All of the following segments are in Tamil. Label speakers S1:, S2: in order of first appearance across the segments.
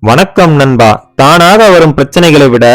S1: வணக்கம் நண்பா. தானாக வரும் பிரச்சனைகளை விட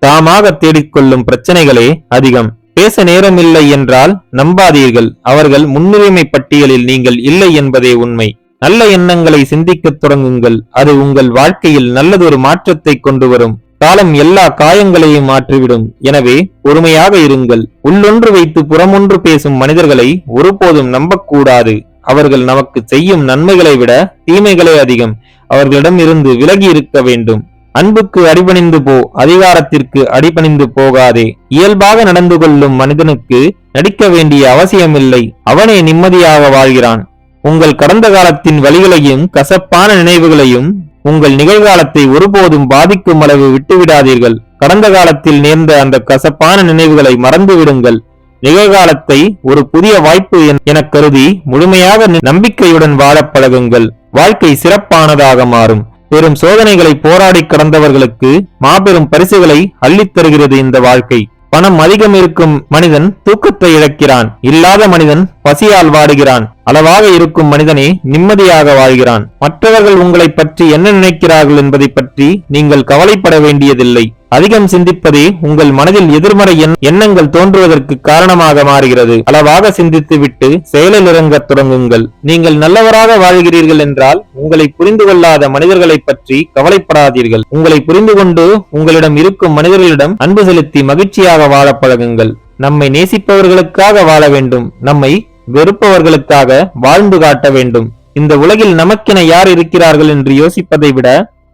S1: தாமாக தேடிக்கொள்ளும் பிரச்சனைகளே அதிகம். பேச நேரமில்லை என்றால் நம்பாதீர்கள். அவர்கள் முன்னுரிமை பட்டியலில் நீங்கள் இல்லை என்பதே உண்மை. நல்ல எண்ணங்களை சிந்திக்கத் தொடங்குங்கள். அது உங்கள் வாழ்க்கையில் நல்லதொரு மாற்றத்தை கொண்டு வரும். காலம் எல்லா காயங்களையும் மாற்றிவிடும். எனவே பொறுமையாக இருங்கள். உள்ளொன்று வைத்து புறமொன்று பேசும் மனிதர்களை ஒருபோதும் நம்பக்கூடாது. அவர்கள் நமக்கு செய்யும் நன்மைகளை விட தீமைகளே அதிகம். அவர்களிடம் இருந்து விலகி இருக்க வேண்டும். அன்புக்கு அடிபணிந்து போ, அதிகாரத்திற்கு அடிபணிந்து போகாதே. இயல்பாக நடந்து கொள்ளும் மனிதனுக்கு நடிக்க வேண்டிய அவசியமில்லை. அவனே நிம்மதியாக வாழ்கிறான். உங்கள் கடந்த காலத்தின் வழிகளையும் கசப்பான நினைவுகளையும் உங்கள் நிகழ்காலத்தை ஒருபோதும் பாதிக்கும் அளவு விட்டுவிடாதீர்கள். கடந்த காலத்தில் நேர்ந்த அந்த கசப்பான நினைவுகளை மறந்து விடுங்கள். நிகழ்காலத்தை ஒரு புதிய வாய்ப்பு என கருதி முழுமையாக நம்பிக்கையுடன் வாழ பழகுங்கள். வாழ்க்கை சிறப்பானதாக மாறும். பெரும் சோதனைகளை போராடி கடந்தவர்களுக்கு மாபெரும் பரிசுகளை அள்ளித் தருகிறது இந்த வாழ்க்கை. பணம் அதிகம் இருக்கும் மனிதன் தூக்கத்தை இழக்கிறான். இல்லாத மனிதன் பசியால் வாடுகிறான். அளவாக இருக்கும் மனிதனே நிம்மதியாக வாழ்கிறான். மற்றவர்கள் உங்களை பற்றி என்ன நினைக்கிறார்கள் என்பதை பற்றி நீங்கள் கவலைப்பட வேண்டியதில்லை. அதிகம் சிந்திப்பதே உங்கள் மனதில் எதிர்மறை எண்ணங்கள் தோன்றுவதற்கு காரணமாக மாறுகிறது. அளவாக சிந்தித்து விட்டு செயலில் இறங்கத் தொடங்குங்கள். நீங்கள் நல்லவராக வாழ்கிறீர்கள் என்றால் உங்களை புரிந்து கொள்ளாத மனிதர்களை பற்றி கவலைப்படாதீர்கள். உங்களை புரிந்து கொண்டு உங்களிடம் இருக்கும் மனிதர்களிடம் அன்பு செலுத்தி மகிழ்ச்சியாக வாழ பழகுங்கள். நம்மை நேசிப்பவர்களுக்காக வாழ வேண்டும். நம்மை வெறுப்பவர்களுக்காக வாழ்ந்து காட்ட வேண்டும். இந்த உலகில் நமக்கென யார் இருக்கிறார்கள் என்று யோசிப்பதை விட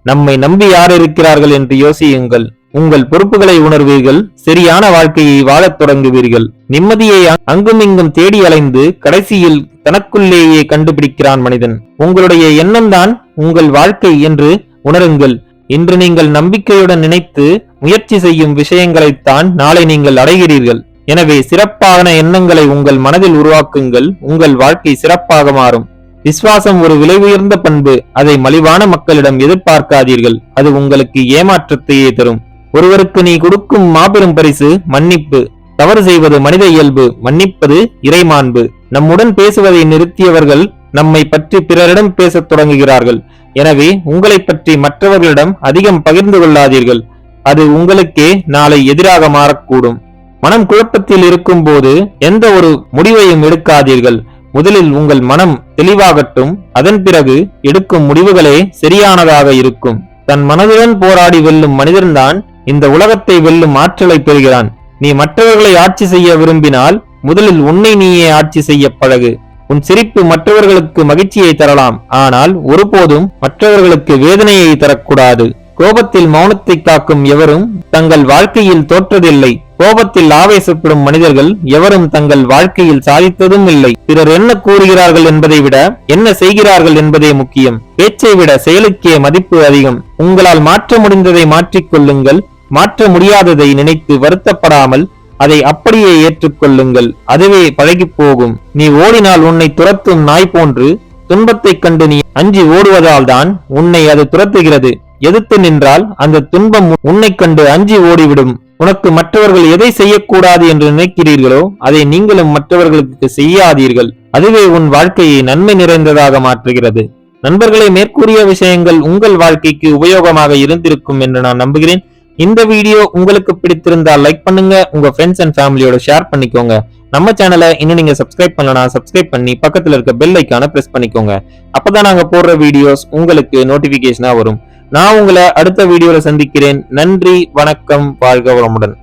S1: நம்மை நம்பி யார் இருக்கிறார்கள் என்று யோசியுங்கள். உங்கள் பொறுப்புகளை உணர்வீர்கள். சரியான வாழ்க்கையை வாழத் தொடங்குவீர்கள். நிம்மதியை அங்குமிங்கும் தேடி அலைந்து கடைசியில் தனக்குள்ளேயே கண்டுபிடிக்கிறான் மனிதன். உங்களுடைய எண்ணம்தான் உங்கள் வாழ்க்கை என்று உணருங்கள். இன்று நீங்கள் நம்பிக்கையுடன் நினைத்து முயற்சி செய்யும் விஷயங்களைத்தான் நாளை நீங்கள் அடைகிறீர்கள். எனவே சிறப்பான எண்ணங்களை உங்கள் மனதில் உருவாக்குங்கள். உங்கள் வாழ்க்கை சிறப்பாக மாறும். விசுவாசம் ஒரு விலை உயர்ந்த பண்பு. அதை மலிவான மக்களிடம் எதிர்பார்க்காதீர்கள். அது உங்களுக்கு ஏமாற்றத்தையே தரும். ஒருவருக்கு நீ கொடுக்கும் மாபெரும் பரிசு மன்னிப்பு. தவறு செய்வது மனித இயல்பு, மன்னிப்பது இறைமாண்பு. நம்முடன் பேசுவதை நிறுத்தியவர்கள் நம்மை பற்றி பிறரிடம் பேசத் தொடங்குகிறார்கள். எனவே உங்களை பற்றி மற்றவர்களிடம் அதிகம் பகிர்ந்து கொள்ளாதீர்கள். அது உங்களுக்கே நாளை எதிராக மாறக்கூடும். மனம் குழப்பத்தில் இருக்கும் போது எந்த ஒரு முடிவையும் எடுக்காதீர்கள். முதலில் உங்கள் மனம் தெளிவாகட்டும். அதன் பிறகு எடுக்கும் முடிவுகளே சரியானதாக இருக்கும். தன் மனதுடன் போராடி வெல்லும் மனிதன்தான் இந்த உலகத்தை வெல்லும் ஆற்றலை பெறுகிறான். நீ மற்றவர்களை ஆட்சி செய்ய விரும்பினால் முதலில் உன்னை நீயே ஆட்சி செய்ய பழகு. உன் சிரிப்பு மற்றவர்களுக்கு மகிழ்ச்சியை தரலாம், ஆனால் ஒருபோதும் மற்றவர்களுக்கு வேதனையை தரக்கூடாது. கோபத்தில் மௌனத்தை காக்கும் எவரும் தங்கள் வாழ்க்கையில் தோற்றதில்லை. கோபத்தில் ஆவேசப்படும் மனிதர்கள் எவரும் தங்கள் வாழ்க்கையில் சாதித்ததும் இல்லை. பிறர் என்ன கூறுகிறார்கள் என்பதை விட என்ன செய்கிறார்கள் என்பதே முக்கியம். பேச்சை விட செயலுக்கே மதிப்பு அதிகம். உங்களால் மாற்ற முடிந்ததை மாற்றிக்கொள்ளுங்கள். மாற்ற முடியாததை நினைத்து வருத்தப்படாமல் அதை அப்படியே ஏற்றுக்கொள்ளுங்கள். அதுவே பழகி போகும். நீ ஓடினால் உன்னை துரத்தும் நாய் போன்று துன்பத்தைக் கண்டு நீ அஞ்சி ஓடுவதால் தான் உன்னை அது துரத்துகிறது. எதிர்த்து நின்றால் அந்த துன்பம் உன்னை கண்டு அஞ்சி ஓடிவிடும். உனக்கு மற்றவர்கள் எதை செய்யக்கூடாது என்று நினைக்கிறீர்களோ அதை நீங்களும் மற்றவர்களுக்கு செய்யாதீர்கள். அதுவே உன் வாழ்க்கையை நன்மை நிறைந்ததாக மாற்றுகிறது. நண்பர்களே, மேற்கூறிய விஷயங்கள் உங்கள் வாழ்க்கைக்கு உபயோகமாக இருந்திருக்கும் என்று நான் நம்புகிறேன். இந்த வீடியோ உங்களுக்கு பிடித்திருந்தால் லைக் பண்ணுங்க. உங்க ஃப்ரெண்ட்ஸ் அண்ட் ஃபேமிலியோட ஷேர் பண்ணிக்கோங்க. நம்ம சேனலை இன்னும் நீங்க சப்ஸ்கிரைப் பண்ணலனா சப்ஸ்கிரைப் பண்ணி பக்கத்துல இருக்க பெல் ஐக்கான பிரஸ் பண்ணிக்கோங்க. அப்பதான் நாங்க போடுற வீடியோஸ் உங்களுக்கு நோட்டிபிகேஷனா வரும். நான் உங்களை அடுத்த வீடியோல சந்திக்கிறேன். நன்றி, வணக்கம், வாழ்க வளமுடன்.